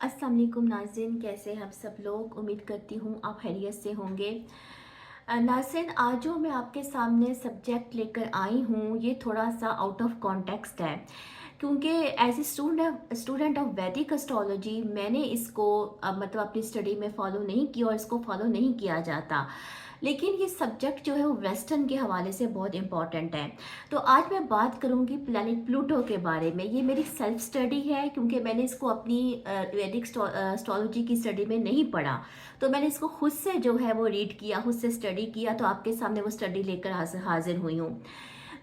अस्सलाम वालेकुम नाज़रीन, कैसे हैं आप सब लोग। उम्मीद करती हूँ आप खैरियत से होंगे। नाज़रीन, आज जो मैं आपके सामने सब्जेक्ट लेकर आई हूँ ये थोड़ा सा आउट ऑफ कॉन्टेक्स्ट है, क्योंकि एज ए स्टूडेंट ऑफ वैदिक एस्ट्रोलॉजी मैंने इसको मतलब अपनी स्टडी में फॉलो नहीं किया और इसको फॉलो नहीं किया जाता। लेकिन ये सब्जेक्ट जो है वो वेस्टर्न के हवाले से बहुत इंपॉर्टेंट है। तो आज मैं बात करूंगी प्लैनेट प्लूटो के बारे में। ये मेरी सेल्फ स्टडी है, क्योंकि मैंने इसको अपनी वैदिक एस्ट्रोलॉजी की स्टडी में नहीं पढ़ा। तो मैंने इसको खुद से जो है वो रीड किया, खुद से स्टडी किया, तो आपके सामने वो स्टडी लेकर हाजिर हुई हूँ।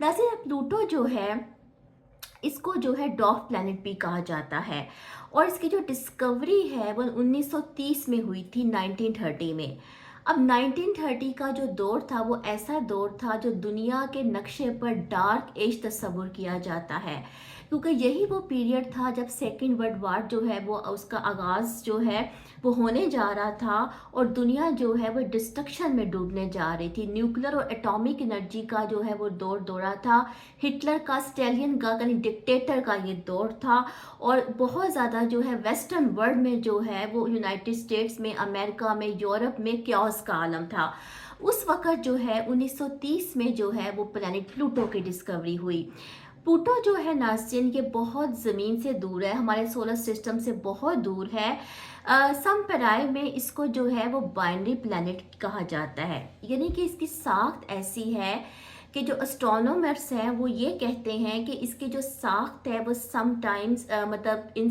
वैसे प्लूटो जो है, इसको जो है डॉफ प्लैनेट भी कहा जाता है, और इसकी जो डिस्कवरी है वो 1930 में हुई थी, 1930 में। अब 1930 का जो दौर था वो ऐसा दौर था जो दुनिया के नक्शे पर डार्क एज तस्वुर किया जाता है, क्योंकि यही वो पीरियड था जब सेकेंड वर्ल्ड वार जो है वो उसका आगाज़ जो है वो होने जा रहा था, और दुनिया जो है वो डिस्ट्रक्शन में डूबने जा रही थी। न्यूक्लियर और एटॉमिक एनर्जी का जो है वो दौरा था। हिटलर का, स्टेलियन का, यानी डिक्टेटर का ये दौर था। और बहुत ज़्यादा जो है वेस्टर्न वर्ल्ड में जो है वो यूनाइटेड स्टेट्स में, अमेरिका में, यूरोप में क्यास का आलम था। उस वक़्त जो है 1930 में जो है वो प्लैनेट प्लूटो की डिस्कवरी हुई। प्लूटो जो है नाज़रीन, ये बहुत ज़मीन से दूर है, हमारे सोलर सिस्टम से बहुत दूर है। संप्रदाय में इसको जो है वो बाइनरी प्लैनेट कहा जाता है, यानी कि इसकी साख्त ऐसी है कि जो एस्ट्रोनॉमर्स हैं वो ये कहते हैं कि इसकी जो साख्त है वो समटाइम्स मतलब इन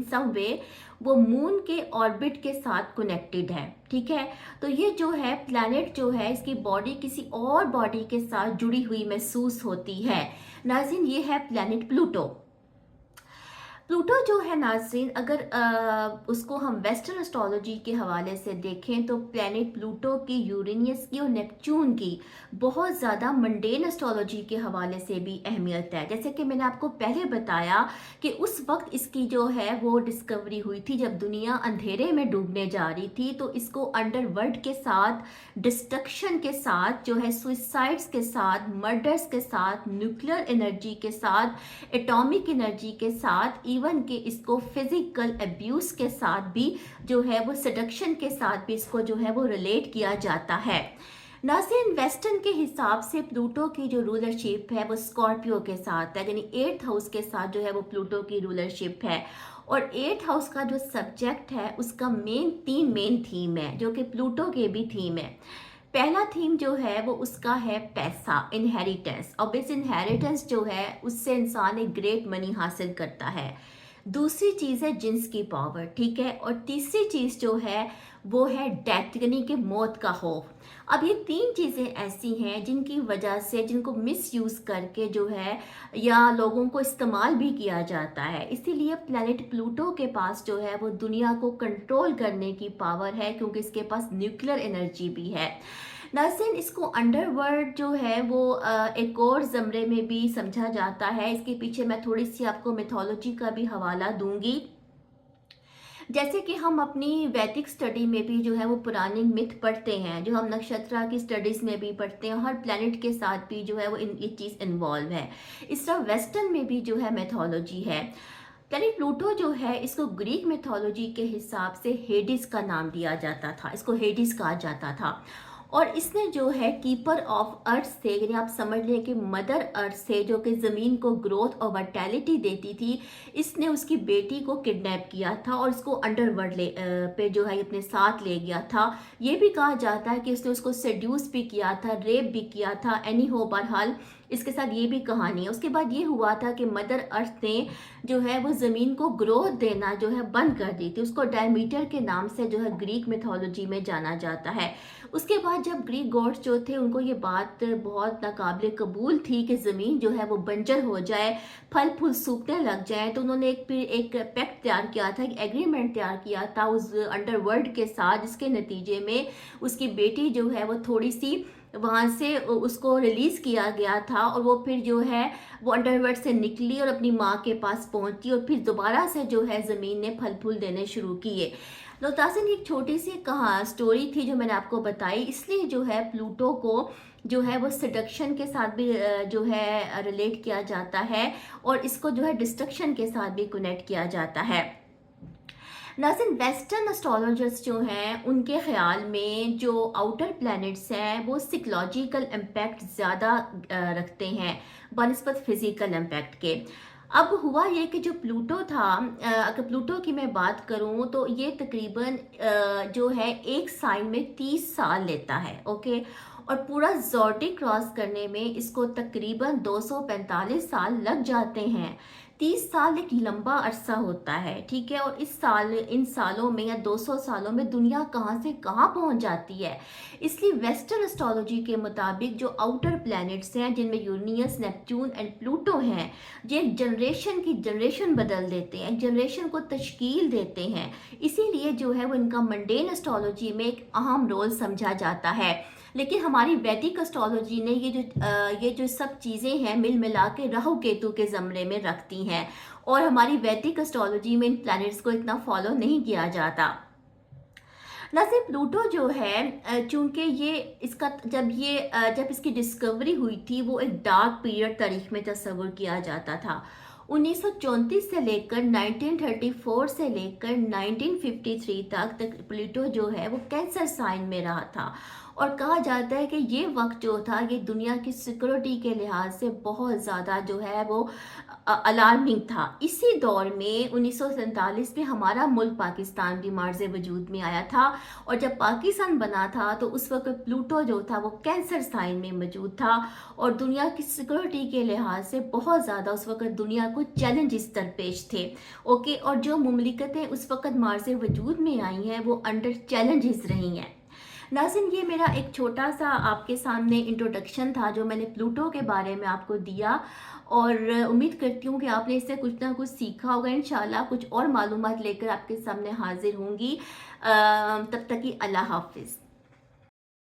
सम वे वो मून के ऑर्बिट के साथ कनेक्टेड है। ठीक है, तो ये जो है प्लैनेट जो है इसकी बॉडी किसी और बॉडी के साथ जुड़ी हुई महसूस होती है। नाज़रीन, ये है प्लैनेट प्लूटो। प्लूटो जो है नाज़रीन, अगर उसको हम वेस्टर्न एस्ट्रोलॉजी के हवाले से देखें तो प्लैनेट प्लूटो की, यूरेनियस की और नेपच्यून की बहुत ज़्यादा मंडेन एस्ट्रोलॉजी के हवाले से भी अहमियत है। जैसे कि मैंने आपको पहले बताया कि उस वक्त इसकी जो है वो डिस्कवरी हुई थी जब दुनिया अंधेरे में डूबने जा रही थी। तो इसको अंडरवर्ल्ड के साथ, डिस्ट्रक्शन के साथ, जो है सुइसाइड्स के साथ, मर्डर्स के साथ, न्यूक्लियर एनर्जी के साथ, एटॉमिक एनर्जी के साथ, इवन के इसको फिजिकल अब्यूज के साथ भी जो है वो सडक्शन के साथ भी इसको जो है वो रिलेट किया जाता है। नाज़रीन, वेस्टर्न के हिसाब से प्लूटो की जो रूलरशिप है वो स्कॉर्पियो के साथ है, यानी 8th हाउस के साथ जो है वो प्लूटो की रूलरशिप है। और 8th हाउस का जो सब्जेक्ट है उसका तीन मेन थीम है, जो कि प्लूटो के भी थीम है। पहला थीम जो है वो उसका है पैसा, इनहेरिटेंस। और इस इनहेरिटेंस जो है उससे इंसान एक ग्रेट मनी हासिल करता है। दूसरी चीज़ है जिन्स की पावर, ठीक है। और तीसरी चीज़ जो है वो है डेथ, यानी कि मौत का खौफ। अब ये तीन चीज़ें ऐसी हैं जिनकी वजह से, जिनको मिस यूज़ करके जो है या लोगों को इस्तेमाल भी किया जाता है। इसीलिए प्लैनेट प्लूटो के पास जो है वो दुनिया को कंट्रोल करने की पावर है, क्योंकि इसके पास न्यूक्लियर एनर्जी भी है। नाज़रीन, इसको अंडरवर्ल्ड जो है वो एक और ज़मरे में भी समझा जाता है। इसके पीछे मैं थोड़ी सी आपको मिथोलॉजी का भी हवाला दूंगी। जैसे कि हम अपनी वैदिक स्टडी में भी जो है वो पुराने मिथ पढ़ते हैं, जो हम नक्षत्रा की स्टडीज़ में भी पढ़ते हैं, हर प्लैनेट के साथ भी जो है वो ये चीज़ इन्वॉल्व है। इस तरह वेस्टर्न में भी जो है मैथोलॉजी है। प्लैनेट प्लूटो जो है इसको ग्रीक मिथोलॉजी के हिसाब से हेडिस का नाम दिया जाता था, इसको हेडिस कहा जाता था। और इसने जो है कीपर ऑफ अर्थ से, यानी आप समझ लें कि मदर अर्थ से, जो कि ज़मीन को ग्रोथ और वर्टैलिटी देती थी, इसने उसकी बेटी को किडनैप किया था और इसको अंडरवर्ल्ड पे जो है अपने साथ ले गया था। ये भी कहा जाता है कि इसने उसको सेड्यूस भी किया था, रेप भी किया था। एनी हो, बहरहाल इसके साथ ये भी कहानी है। उसके बाद ये हुआ था कि मदर अर्थ ने जो है वो ज़मीन को ग्रोथ देना जो है बंद कर दी थी। उसको डायमीटर के नाम से जो है ग्रीक मिथोलॉजी में जाना जाता है। उसके बाद जब ग्रीक गॉड्स जो थे उनको ये बात बहुत नाकाबिले कबूल थी कि ज़मीन जो है वो बंजर हो जाए, फल फूल सूखने लग जाए, तो उन्होंने एक पैक्ट तैयार किया था, एक एग्रीमेंट तैयार किया था उस अंडरवर्ल्ड के साथ, जिसके नतीजे में उसकी बेटी जो है वो थोड़ी सी वहाँ से उसको रिलीज़ किया गया था, और वो फिर जो है वो अंडरवर्ल्ड से निकली और अपनी माँ के पास पहुँची, और फिर दोबारा से जो है ज़मीन ने फल फूल देने शुरू किए। लोतासन एक छोटी सी कहा स्टोरी थी जो मैंने आपको बताई, इसलिए जो है प्लूटो को जो है वो सडक्शन के साथ भी जो है रिलेट किया जाता है, और इसको जो है डिस्ट्रक्शन के साथ भी कनेक्ट किया जाता है। नाज़रीन, वेस्टर्न एस्ट्रोलॉजर्स जो हैं उनके ख़्याल में जो आउटर प्लैनेट्स हैं वो साइकोलॉजिकल इम्पैक्ट ज़्यादा रखते हैं बनिस्बत फिज़िकल इम्पैक्ट के। अब हुआ ये कि जो प्लूटो था, अगर प्लूटो की मैं बात करूँ तो ये तकरीबन जो है एक साइन में 30 साल लेता है, ओके। और पूरा ज़ोडिएक क्रॉस करने में इसको तकरीबन 245 साल लग जाते हैं। 30 साल एक लंबा अरसा होता है, ठीक है। और इन सालों में या 200 सालों में दुनिया कहाँ से कहाँ पहुँच जाती है। इसलिए वेस्टर्न एस्ट्रोलॉजी के मुताबिक जो आउटर प्लैनेट्स हैं जिनमें यूरेनस, नेपच्यून एंड प्लूटो हैं, ये एक जनरेशन की जनरेशन बदल देते हैं, जनरेशन को तश्कील देते हैं। इसीलिए जो है वो इनका मंडेन एस्ट्रोलॉजी में एक अहम रोल समझा जाता है। लेकिन हमारी वैदिक एस्ट्रोलॉजी ने ये जो सब चीज़ें हैं मिल मिला के राहु केतु के ज़मरे में रखती हैं, और हमारी वैदिक एस्ट्रोलॉजी में इन प्लैनेट्स को इतना फॉलो नहीं किया जाता। ना सिर्फ प्लूटो जो है, चूंकि ये इसका जब इसकी डिस्कवरी हुई थी वो एक डार्क पीरियड तारीख में तस्वुर किया जाता था। 1934 से लेकर 1934 से लेकर 1953 तक प्लूटो जो है वो कैंसर साइन में रहा था। और कहा जाता है कि ये वक्त जो था ये दुनिया की सिक्योरिटी के लिहाज से बहुत ज़्यादा जो है वो अलार्मिंग था। इसी दौर में 1947 में हमारा मुल्क पाकिस्तान भी मार्ज़ वजूद में आया था, और जब पाकिस्तान बना था तो उस वक्त प्लूटो जो था वो कैंसर साइन में मौजूद था, और दुनिया की सिक्योरिटी के लिहाज से बहुत ज़्यादा उस वक्त दुनिया को चैलेंजेस दरपेश थे, ओके। और जो मुमलिकतें उस वक्त मार्ज़ वजूद में आई हैं वो अंडर चैलेंजेस रही हैं। नाज़रीन, ये मेरा एक छोटा सा आपके सामने इंट्रोडक्शन था जो मैंने प्लूटो के बारे में आपको दिया, और उम्मीद करती हूँ कि आपने इससे कुछ ना कुछ सीखा होगा। इंशाल्लाह कुछ और मालूमात लेकर आपके सामने हाजिर होंगी। तब तक की अल्लाह हाफिज़।